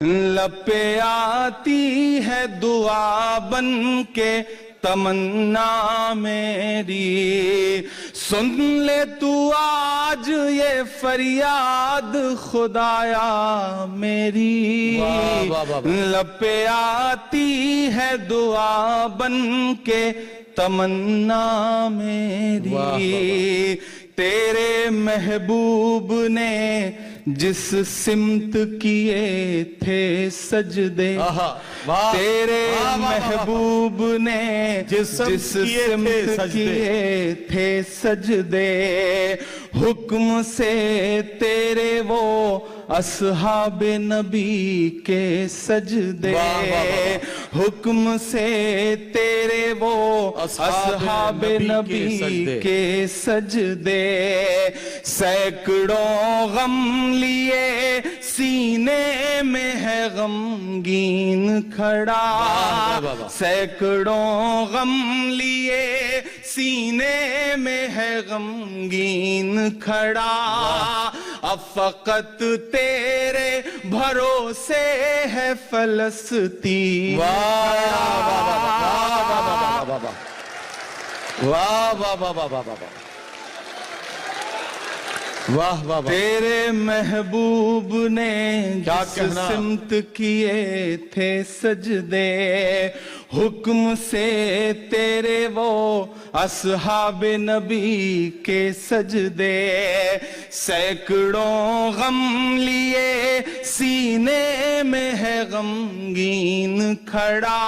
لپے آتی ہے دعا بن کے تمنا میری، سن لے تو آج یہ فریاد خدایا میری۔ لپے آتی ہے دعا بن کے تمنا میری، تیرے محبوب نے جس سمت کیے تھے سجدے، تیرے محبوب نے جس سمت کیے تھے سجدے، حکم سے تیرے وہ اصحاب نبی کے سجدے، حکم سے تیرے وہ اصحاب نبی کے سجدے، سینکڑوں غم لیے سینے میں ہے غمگین کھڑا، سینکڑوں غم لیے سینے میں ہے غمگین کھڑا، اب فقط تیرے بھروسے ہے فلسطین۔ تیرے محبوب نے جس سمت کیے تھے سجدے، حکم سے تیرے وہ اصحاب نبی کے سجدے، سینکڑوں غم لیے سینے میں ہے غمگین کھڑا،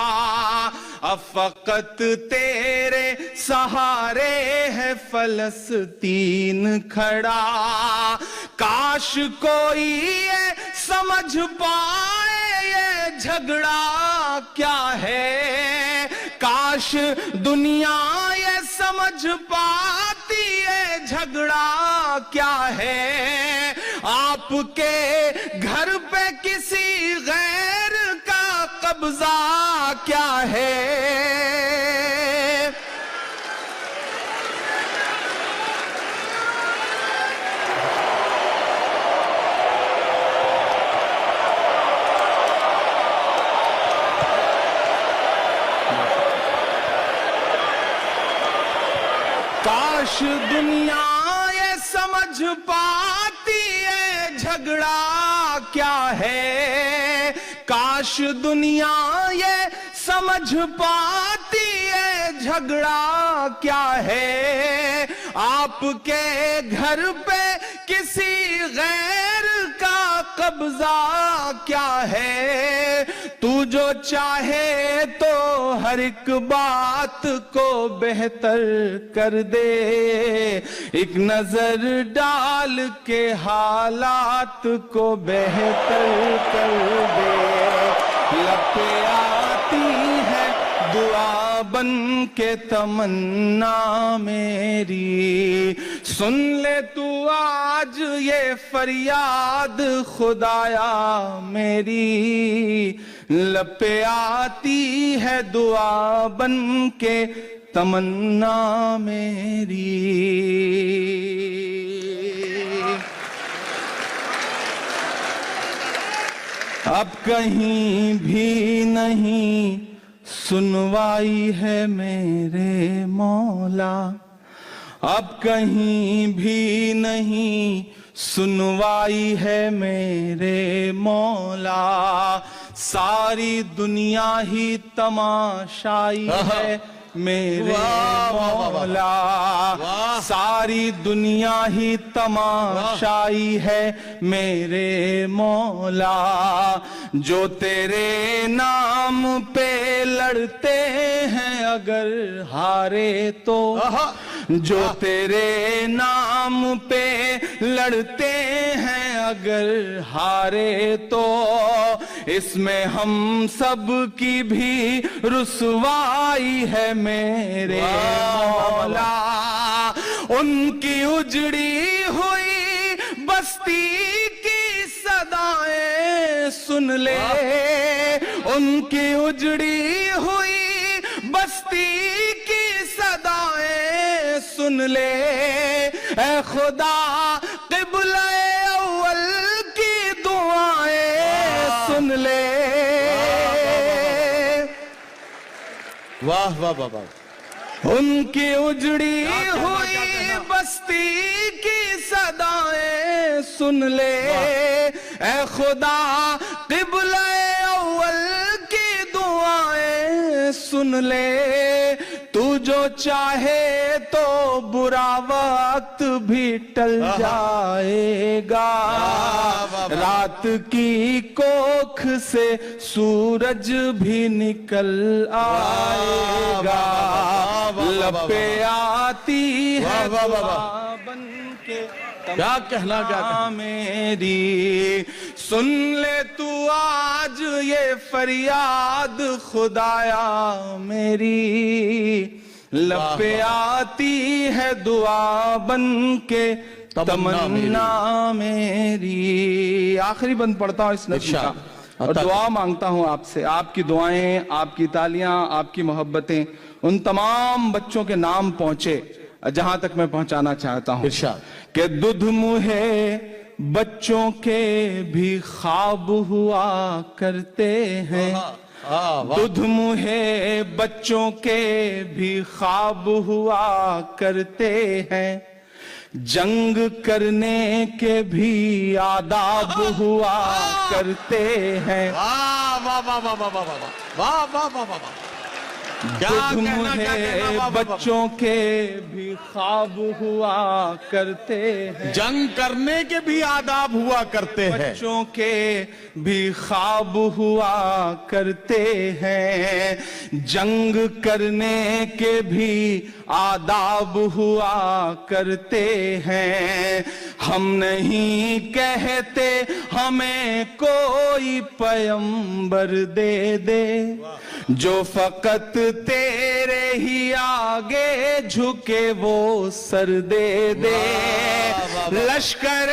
اب فقط تیرے سہارے ہے فلسطین کھڑا، کاش کوئی یہ سمجھ پائے یہ جھگڑا کیا ہے، کاش دنیا یہ سمجھ پاتی یہ جھگڑا کیا ہے، آپ کے گھر پہ کسی غیر کا قبضہ کیا ہے۔ کاش دنیا یہ سمجھ پاتی ہے جھگڑا کیا ہے، کاش دنیا یہ سمجھ پاتی ہے جھگڑا کیا ہے، آپ کے گھر پہ کسی غیر کا قبضہ کیا ہے، تو جو چاہے تو ہر ایک بات کو بہتر کر دے، ایک نظر ڈال کے حالات کو بہتر کر دے، لپے آتی ہے دعا بن کے تمنا میری، سن لے تو آج یہ فریاد خدایا میری، لپے آتی ہے دعا بن کے تمنا میری۔ اب کہیں بھی نہیں سنوائی ہے میرے مولا، اب کہیں بھی نہیں سنوائی ہے میرے مولا، ساری دنیا ہی تماشائی ہے میرے مولا، ساری دنیا ہی تماشائی ہے میرے مولا، جو تیرے نام پہ لڑتے ہیں اگر ہارے تو، جو تیرے نام پہ لڑتے ہیں اگر ہارے تو، اس میں ہم سب کی بھی رسوائی ہے میرے مولا، ان کی اجڑی ہوئی بستی کی صدائیں سن لے، ان کی اجڑی ہوئی بستی کی صدائیں سن لے، اے خدا قبلہ اول کی دعائیں سن لے۔ لے. واہ واہ واہ واہ. ان کی اجڑی ہوئی بستی کی صدائیں سن لے. اے خدا قبلہ اول کی دعائیں سن لے. تو جو چاہے تو برا وقت بھی ٹل جائے گا. رات کی کوکھ سے سورج بھی نکل آئے گا. لب پہ آتی ہے دعا بن کے کیا کہنا میری. سن لے تو آج یہ فریاد خدایا میری. لب پہ آتی ہے دعا بن کے تمنا میری. آخری بند پڑھتا ہوں اس نظم کا اور دعا مانگتا ہوں آپ سے. آپ کی دعائیں، آپ کی تالیاں، آپ کی محبتیں ان تمام بچوں کے نام پہنچے جہاں تک میں پہنچانا چاہتا ہوں. کہ دودھ منہ بچوں کے بھی خواب ہوا کرتے ہیں. دودھ منہ بچوں کے بھی خواب ہوا کرتے ہیں. جنگ کرنے کے بھی آداب ہوا کرتے ہیں. دودھ منہ بچوں کے بھی خواب ہوا کرتے ہیں. جنگ کرنے کے بھی آداب ہوا کرتے ہیں. بچوں کے بھی خواب ہوا کرتے ہیں. جنگ کرنے کے بھی آداب ہوا کرتے ہیں. ہم نہیں کہتے ہمیں کوئی پیغمبر دے دے جو فقط تیرے ہی آگے جھکے وہ سر دے دے. لشکر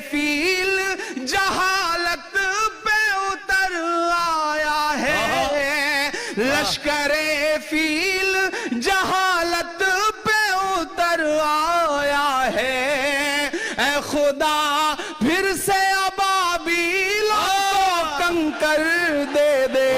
فیل جہالت پہ اتر آیا ہے. لشکر فیل جہالت پہ اتر آیا ہے. اے خدا پھر سے ابابیل کو کنکر دے دے.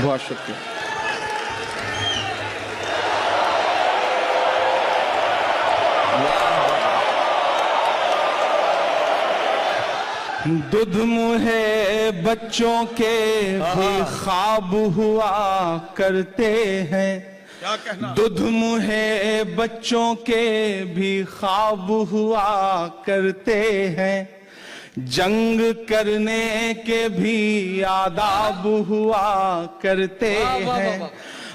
بہت شکریہ. دودھ منہ بچوں کے بھی خواب ہوا کرتے ہیں. دودھ منہ بچوں کے بھی خواب ہوا کرتے ہیں. جنگ کرنے کے بھی آداب ہوا کرتے ہیں.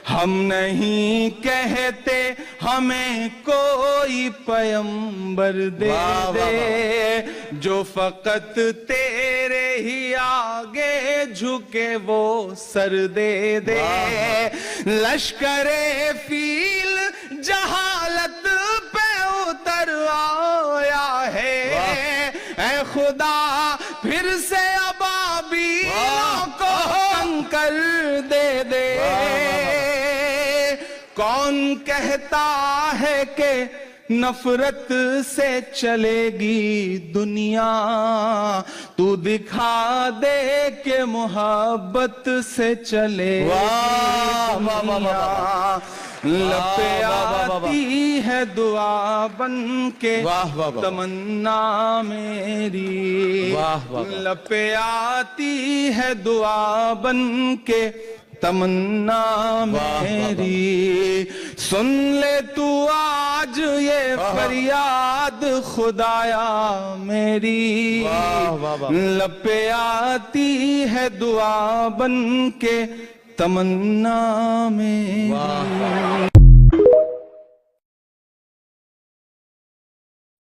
ہم نہیں کہتے ہمیں کوئی پیغمبر دے دے جو فقط تیرے ہی آگے جھکے وہ سر دے دے. لشکر فیل جہالت پہ اتر آیا ہے. اے خدا پھر سے ابابیل کو کنکر دے دے. کون کہتا ہے کہ نفرت سے چلے گی دنیا. تو دکھا دے کہ محبت سے چلے گی دنیا. لب پہ آتی ہے دعا بن کے تمنا میری. لب پہ آتی ہے دعا بن کے تمنا میری. سن لے تو آج یہ فریاد خدایا میری. لب پہ آتی ہے دعا بن کے تمنا میری.